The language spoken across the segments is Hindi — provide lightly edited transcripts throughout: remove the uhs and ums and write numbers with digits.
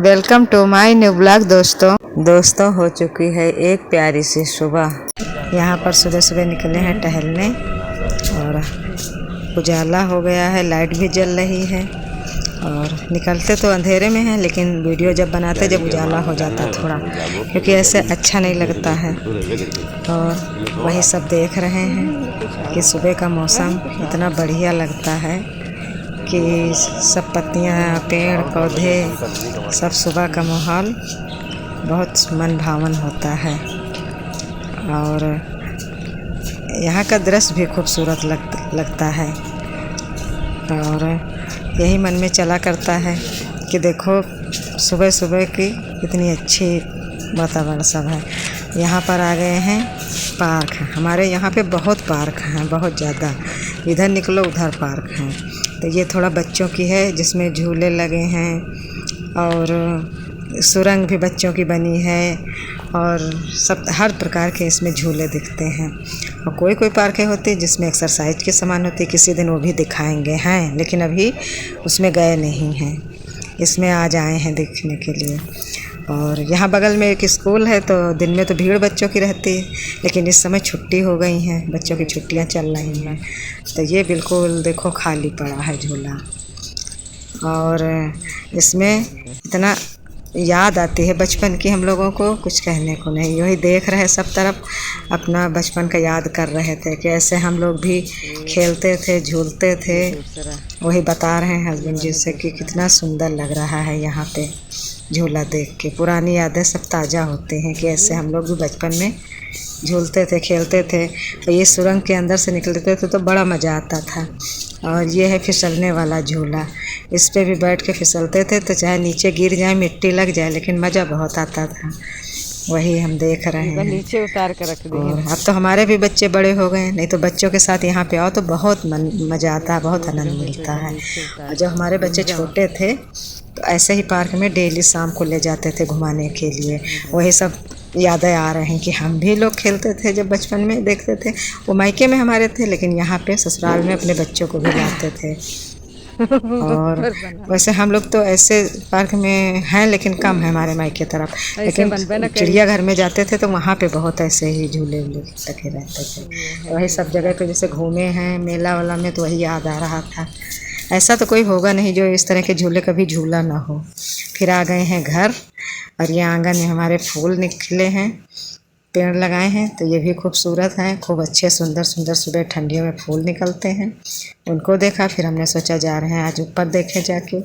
Welcome to my new blog. दोस्तों हो चुकी है एक प्यारी सी सुबह। यहाँ पर सुबह सुबह निकले हैं टहलने और उजाला हो गया है, लाइट भी जल रही है और निकलते तो अंधेरे में हैं, लेकिन वीडियो जब बनाते जब उजाला हो जाता थोड़ा, क्योंकि ऐसे अच्छा नहीं लगता है। और वही सब देख रहे हैं कि सुबह का मौसम इतना बढ़िया लगता है कि सब पत्तियाँ, पेड़ पौधे, सब सुबह का माहौल बहुत मन भावन होता है। और यहाँ का दृश्य भी खूबसूरत लगता है और यही मन में चला करता है कि देखो सुबह सुबह की कितनी अच्छी वातावरण सब है। यहाँ पर आ गए हैं पार्क है, हमारे यहाँ पे बहुत पार्क हैं, बहुत ज़्यादा। इधर निकलो उधर पार्क हैं। तो ये थोड़ा बच्चों की है जिसमें झूले लगे हैं और सुरंग भी बच्चों की बनी है और सब हर प्रकार के इसमें झूले दिखते हैं। और कोई कोई पार्कें होती है जिसमें एक्सरसाइज के सामान होती है, किसी दिन वो भी दिखाएंगे हैं, लेकिन अभी उसमें गए नहीं हैं, इसमें आज आए हैं देखने के लिए। और यहाँ बगल में एक स्कूल है, तो दिन में तो भीड़ बच्चों की रहती है, लेकिन इस समय छुट्टी हो गई हैं, बच्चों की छुट्टियाँ चल रही हैं। तो ये बिल्कुल देखो खाली पड़ा है झूला। और इसमें इतना याद आती है बचपन की हम लोगों को, कुछ कहने को नहीं। वही देख रहे सब तरफ अपना बचपन का याद कर रहे थे कि ऐसे हम लोग भी खेलते थे, झूलते थे। वही बता रहे हैं हस्बैंड जी से कि कितना सुंदर लग रहा है यहाँ पे झूला देख के। पुरानी यादें सब ताज़ा होते हैं कि ऐसे हम लोग भी बचपन में झूलते थे, खेलते थे। और ये सुरंग के अंदर से निकलते थे तो बड़ा मज़ा आता था। और ये है फिसलने वाला झूला, इस पे भी बैठ के फिसलते थे, तो चाहे नीचे गिर जाए, मिट्टी लग जाए, लेकिन मज़ा बहुत आता था। वही हम देख रहे हैं। नीचे उतार कर रख दिए। अब तो हमारे भी बच्चे बड़े हो गए, नहीं तो बच्चों के साथ यहाँ पे आओ तो बहुत मज़ा आता है, बहुत आनंद मिलता है। और जब हमारे बच्चे छोटे थे तो ऐसे ही पार्क में डेली शाम को ले जाते थे घुमाने के लिए। वही सब यादें आ रहे हैं कि हम भी लोग खेलते थे जब बचपन में, देखते थे। वो मायके में हमारे थे, लेकिन यहाँ पे ससुराल में अपने बच्चों को भी लाते थे। और वैसे हम लोग तो ऐसे पार्क में हैं, लेकिन कम है हमारे मायके तरफ। लेकिन चिड़ियाघर में जाते थे तो वहाँ पे बहुत ऐसे ही झूले लगे रहते थे। वही सब जगह पे जैसे घूमे हैं मेला वाला में, तो वही याद आ रहा था। ऐसा तो कोई होगा नहीं जो इस तरह के झूले कभी झूला ना हो। फिर आ गए हैं घर, और ये आंगन में हमारे फूल निकले हैं, पेड़ लगाए हैं, तो ये भी खूबसूरत हैं, खूब अच्छे सुंदर सुंदर सुबह ठंडियों में फूल निकलते हैं। उनको देखा, फिर हमने सोचा जा रहे हैं आज ऊपर देखें जाके।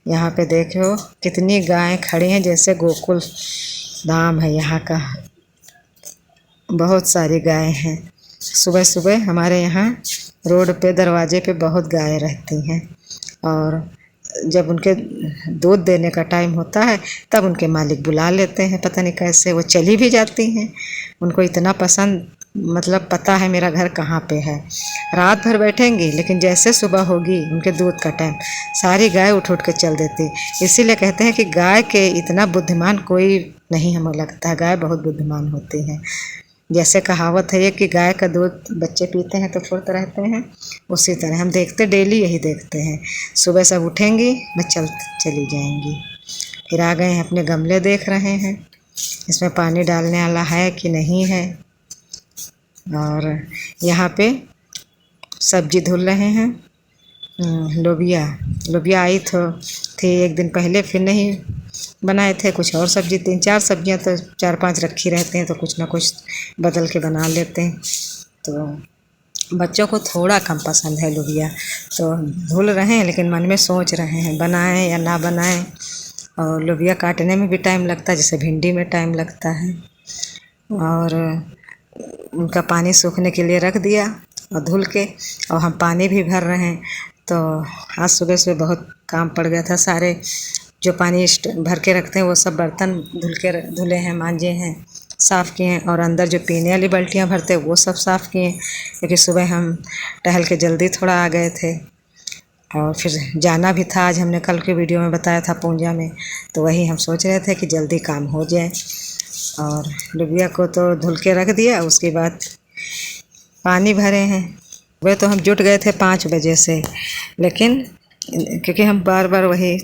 यहाँ पे देखो कितनी गायें खड़ी हैं, जैसे गोकुल धाम है यहाँ का। बहुत सारी गायें हैं। सुबह सुबह हमारे यहाँ रोड पे दरवाजे पे बहुत गायें रहती हैं, और जब उनके दूध देने का टाइम होता है तब उनके मालिक बुला लेते हैं, पता नहीं कैसे वो चली भी जाती हैं। उनको इतना पसंद, मतलब पता है मेरा घर कहाँ पे है। रात भर बैठेंगी, लेकिन जैसे सुबह होगी उनके दूध का टाइम, सारी गाय उठ उठ के चल देती। इसीलिए कहते हैं कि गाय के इतना बुद्धिमान कोई नहीं हमें लगता है, गाय बहुत बुद्धिमान होती है। जैसे कहावत है ये कि गाय का दूध बच्चे पीते हैं तो फुर्त रहते हैं, उसी तरह हम देखते डेली यही देखते हैं। सुबह सब उठेंगी बस चली जाएंगी। फिर आ गए हैं अपने गमले देख रहे हैं, इसमें पानी डालने वाला है कि नहीं है। और यहाँ पे सब्जी धुल रहे हैं। लोबिया आई थी एक दिन पहले, फिर नहीं बनाए थे। कुछ और सब्जी, 3-4 सब्जियां तो 4-5 रखी रहते हैं, तो कुछ ना कुछ बदल के बना लेते हैं। तो बच्चों को थोड़ा कम पसंद है लोबिया, तो धुल रहे हैं, लेकिन मन में सोच रहे हैं बनाएं या ना बनाएं। और लोबिया काटने में भी टाइम लगता है, जैसे भिंडी में टाइम लगता है। और उनका पानी सूखने के लिए रख दिया और धुल के, और हम पानी भी भर रहे हैं। तो आज सुबह सुबह बहुत काम पड़ गया था। सारे जो पानी भर के रखते हैं वो सब बर्तन धुले हैं, मांजे हैं, साफ़ किए हैं। और अंदर जो पीने वाली बाल्टियाँ भरते हैं वो सब साफ़ किए, क्योंकि सुबह हम टहल के जल्दी थोड़ा आ गए थे। और फिर जाना भी था आज, हमने कल के वीडियो में बताया था पूंजा में, तो वही हम सोच रहे थे कि जल्दी काम हो जाए। और लोबिया को तो धुल के रख दिया, उसके बाद पानी भरे हैं। वह तो हम जुट गए थे 5 बजे से, लेकिन क्योंकि हम बार बार वही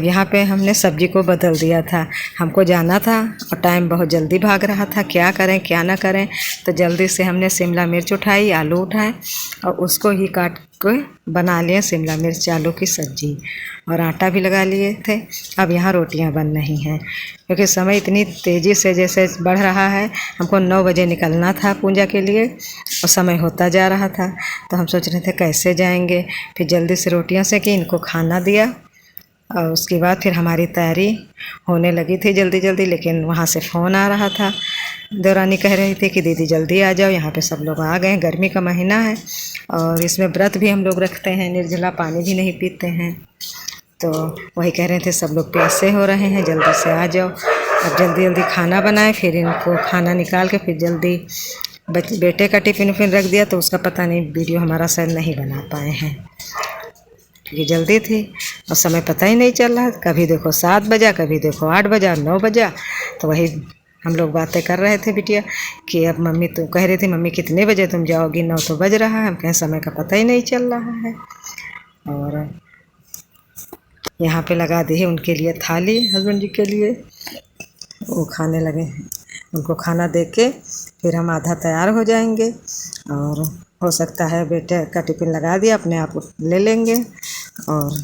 अब यहाँ पे हमने सब्जी को बदल दिया था, हमको जाना था और टाइम बहुत जल्दी भाग रहा था, क्या करें क्या ना करें। तो जल्दी से हमने शिमला मिर्च उठाई, आलू उठाए और उसको ही काट के बना लिए शिमला मिर्च आलू की सब्जी, और आटा भी लगा लिए थे। अब यहाँ रोटियाँ बन रही हैं, क्योंकि समय इतनी तेज़ी से जैसे बढ़ रहा है। हमको 9 बजे निकलना था पूजा के लिए और समय होता जा रहा था, तो हम सोच रहे थे कैसे जाएंगे। फिर जल्दी से रोटियाँ सेकी, इनको खाना दिया और उसके बाद फिर हमारी तैयारी होने लगी थी जल्दी जल्दी। लेकिन वहाँ से फ़ोन आ रहा था, देवरानी कह रही थी कि दीदी जल्दी आ जाओ, यहाँ पे सब लोग आ गए हैं, गर्मी का महीना है और इसमें व्रत भी हम लोग रखते हैं, निर्जला पानी भी नहीं पीते हैं। तो वही कह रहे थे सब लोग प्यासे हो रहे हैं, जल्दी से आ जाओ। अब जल्दी जल्दी खाना बनाए, फिर इनको खाना निकाल के फिर जल्दी बेटे का टिफ़िन उफ़िन रख दिया। तो उसका पता नहीं, वीडियो हमारा शायद नहीं बना पाए हैं क्योंकि जल्दी थी और समय पता ही नहीं चल रहा। कभी देखो 7 बजा, कभी देखो 8 बजा, 9 बजा। तो वही हम लोग बातें कर रहे थे बिटिया कि अब मम्मी तो कह रही थी मम्मी कितने बजे तुम जाओगी, 9 तो बज रहा है। हम कहें समय का पता ही नहीं चल रहा है। और यहाँ पे लगा दी है उनके लिए थाली, हस्बैंड जी के लिए, वो खाने लगे हैं। उनको खाना दे के फिर हम आधा तैयार हो जाएंगे और हो सकता है बेटे का टिफ़िन लगा दिया, अपने आप ले लेंगे और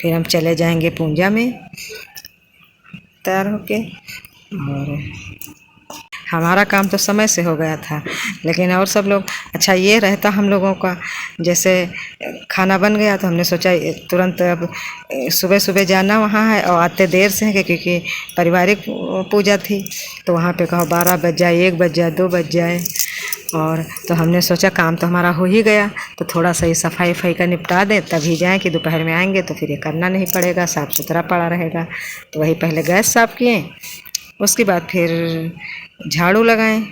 फिर हम चले जाएंगे पूजा में तैयार होके। और हमारा काम तो समय से हो गया था, लेकिन और सब लोग, अच्छा ये रहता हम लोगों का, जैसे खाना बन गया तो हमने सोचा तुरंत अब सुबह सुबह जाना वहाँ है और आते देर से हैं क्योंकि पारिवारिक पूजा थी। तो वहाँ पे कहो 12 बज जाए, 1 बज जाए, 2 बज जाए। और तो हमने सोचा काम तो हमारा हो ही गया, तो थोड़ा सा ही सफाई वफाई का निपटा दें तभी जाएँ कि दोपहर में आएंगे तो फिर ये करना नहीं पड़ेगा, साफ़ सुथरा पड़ा रहेगा। तो वही पहले गैस साफ़ किए, उसके बाद फिर झाड़ू लगाएं।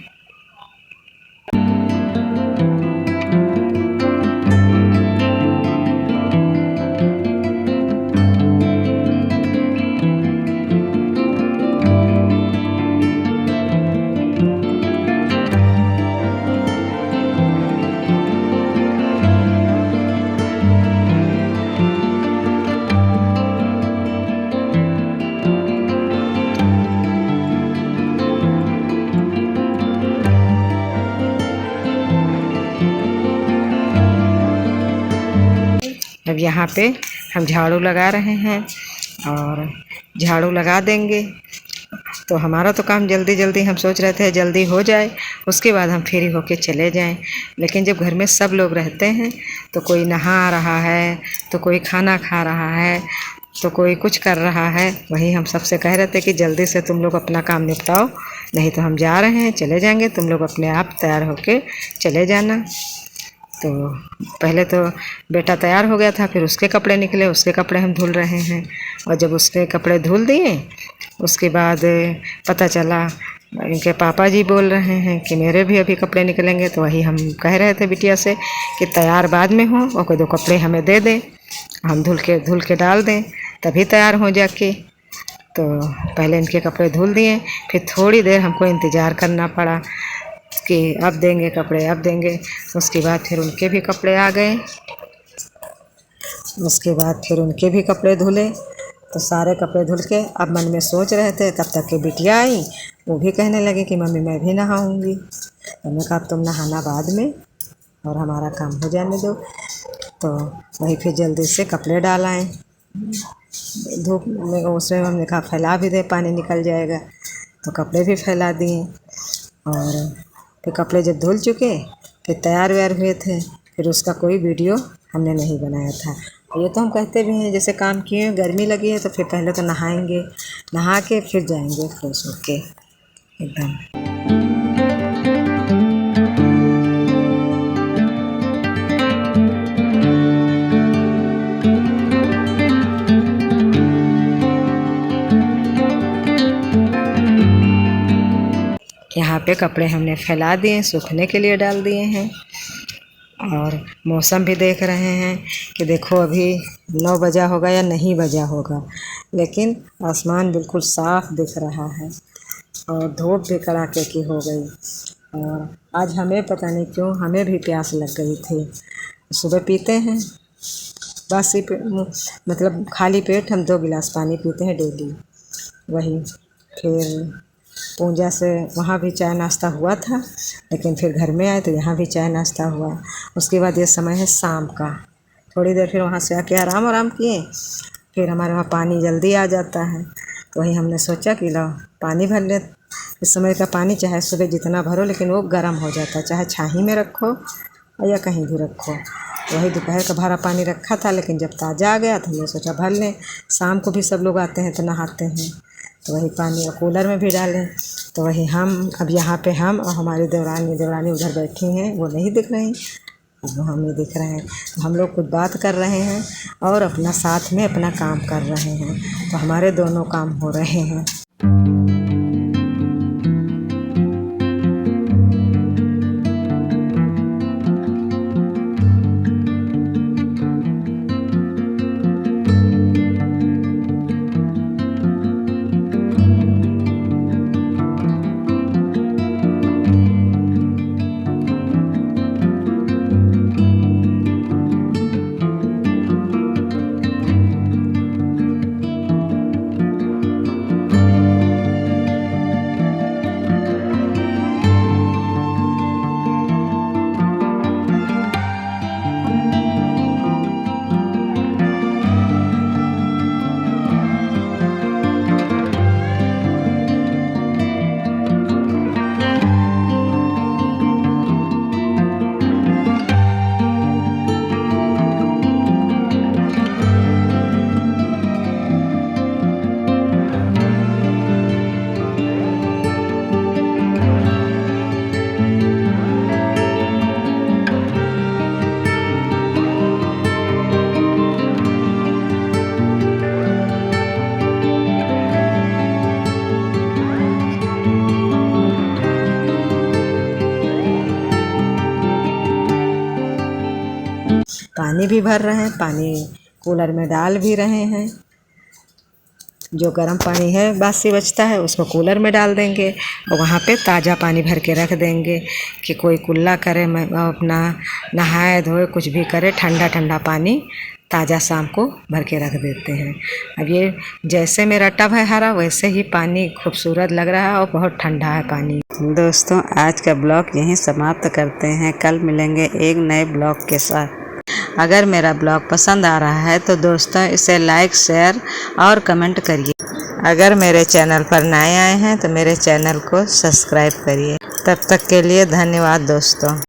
अब यहाँ पे हम झाड़ू लगा रहे हैं और झाड़ू लगा देंगे तो हमारा तो काम जल्दी जल्दी, हम सोच रहे थे जल्दी हो जाए, उसके बाद हम फ्री होके चले जाएं। लेकिन जब घर में सब लोग रहते हैं तो कोई नहा रहा है, तो कोई खाना खा रहा है, तो कोई कुछ कर रहा है। वही हम सबसे कह रहे थे कि जल्दी से तुम लोग अपना काम निपटाओ, नहीं तो हम जा रहे हैं, चले जाएंगे, तुम लोग अपने आप तैयार होके चले जाना। तो पहले तो बेटा तैयार हो गया था, फिर उसके कपड़े निकले, उसके कपड़े हम धुल रहे हैं। और जब उसके कपड़े धुल दिए उसके बाद पता चला इनके पापा जी बोल रहे हैं कि मेरे भी अभी कपड़े निकलेंगे। तो वही हम कह रहे थे बिटिया से कि तैयार बाद में हो और कोई 2 कपड़े हमें दे दें, हम धुल के डाल दें तभी तैयार हो जाके। तो पहले इनके कपड़े धुल दिए, फिर थोड़ी देर हमको इंतज़ार करना पड़ा कि अब देंगे कपड़े, अब देंगे। उसके बाद फिर उनके भी कपड़े आ गए, उसके बाद फिर उनके भी कपड़े धुले। तो सारे कपड़े धुल के अब मन में सोच रहे थे, तब तक के बिटिया आई, वो भी कहने लगे कि मम्मी मैं भी नहाऊंगी। तो मैंने कहा तुम नहाना बाद में और हमारा काम हो जाने दो। तो वही फिर जल्दी से कपड़े डाल आए धूप में, उसमें हमने कहा फैला भी दे, पानी निकल जाएगा। तो कपड़े भी फैला दिए और फिर कपड़े जब धुल चुके फिर तैयार व्यार हुए थे। फिर उसका कोई वीडियो हमने नहीं बनाया था। ये तो हम कहते भी हैं जैसे काम किए, गर्मी लगी है तो फिर पहले तो नहाएंगे, नहा के फिर जाएंगे फ्रेश होके एकदम। यहाँ पे कपड़े हमने फैला दिए, सूखने के लिए डाल दिए हैं। और मौसम भी देख रहे हैं कि देखो अभी 9 बजा होगा या नहीं बजा होगा, लेकिन आसमान बिल्कुल साफ दिख रहा है और धूप भी कड़ाके की हो गई। और आज हमें पता नहीं क्यों हमें भी प्यास लग गई थी। सुबह पीते हैं बासी पे मतलब खाली पेट हम 2 गिलास पानी पीते हैं डेली। वही फिर पूजा से वहाँ भी चाय नाश्ता हुआ था, लेकिन फिर घर में आए तो यहाँ भी चाय नाश्ता हुआ। उसके बाद ये समय है शाम का, थोड़ी देर फिर वहाँ से आके आराम किए। फिर हमारे वहाँ पानी जल्दी आ जाता है, तो वही हमने सोचा कि लो पानी भर ले। इस समय का पानी चाहे सुबह जितना भरो लेकिन वो गर्म हो जाता है, चाहे छाही में रखो या कहीं भी रखो। तो वही दोपहर का भरा पानी रखा था, लेकिन जब ताज़ा आ गया तो हमने सोचा भर लें। शाम को भी सब लोग आते हैं तो नहाते हैं, तो वही पानी कूलर में भी डालें। तो वही हम अब यहाँ पे हम और हमारी देवरानी उधर बैठी हैं, वो नहीं दिख रही, वो हमें दिख रहे हैं। तो हम लोग कुछ बात कर रहे हैं और अपना साथ में अपना काम कर रहे हैं, तो हमारे दोनों काम हो रहे हैं। पानी भी भर रहे हैं, पानी कूलर में डाल भी रहे हैं। जो गर्म पानी है बासी बचता है उसको कूलर में डाल देंगे और वहाँ पे ताज़ा पानी भर के रख देंगे कि कोई कुल्ला करे, अपना नहाए धोए कुछ भी करे, ठंडा ठंडा पानी ताज़ा शाम को भर के रख देते हैं। अब ये जैसे मेरा टब है हरा, वैसे ही पानी खूबसूरत लग रहा है और बहुत ठंडा है पानी। दोस्तों आज का ब्लॉग यहीं समाप्त करते हैं, कल मिलेंगे एक नए ब्लॉग के साथ। अगर मेरा ब्लॉग पसंद आ रहा है तो दोस्तों इसे लाइक शेयर और कमेंट करिए। अगर मेरे चैनल पर नए आए हैं तो मेरे चैनल को सब्सक्राइब करिए। तब तक के लिए धन्यवाद दोस्तों।